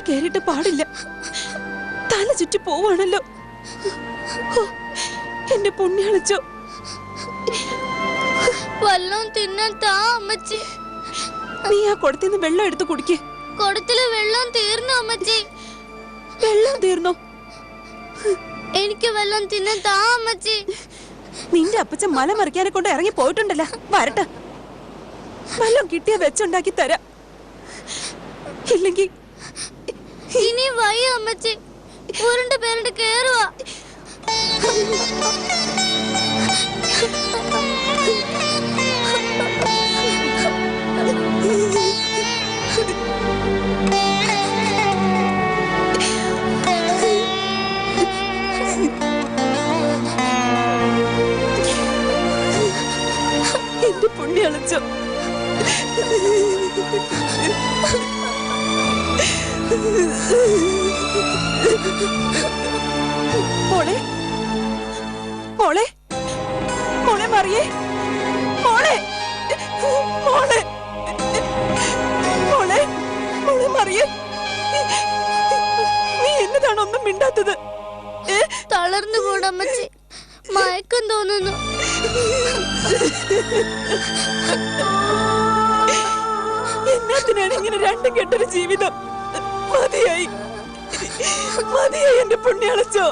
കേറിയിട്ട് പാടില്ല. തല ചുറ്റി പോവാണല്ലോ. എന്റെ പുണ്യാളിച്ചോ. വല്ലതും തിന്നാൻ താ അമ്മച്ചി. നീ ആ കുടത്തിന്ന് വെള്ളം എടുത്ത് കുടിക്കേ. കുടത്തില് വെള്ളം തീർന്നു അമ്മച്ചി. വെള്ളം തീർന്നോ? എനിക്ക് വെള്ളം തിന്നാൻ താ അമ്മച്ചി. നിന്റെ അപ്പച്ചൻ മല മറിക്കാനെ കൊണ്ട് ഇറങ്ങി പോയിട്ടുണ്ടല്ലോ. വരട്ടെ, വെള്ളം കിട്ടിയ വെച്ചുണ്ടാക്കി തരാം. ഇല്ലെങ്കിൽ ഇനി വയ്യ അമ്മച്ചി. ഉരുണ്ട് പേരുണ്ട് കേറുവാ. എന്റെ പുണ്യാളിച്ചോ. മോളെ, മോളെ, മോളെ മറിയേ, മോളെ, മോളെ, മോളെ, മോളെ മറിയേ, നീ എന്നതാണ് ഒന്നും മിണ്ടാത്തത്? തളർന്നു പോടമ്മച്ചി, മയക്കം തോന്നുന്നു. എന്നാത്തിനാണ് ഇങ്ങനെ രണ്ടും കെട്ടൊരു ജീവിതം? മതിയായി, മതിയായി എന്റെ പുണ്യാളിച്ചോ.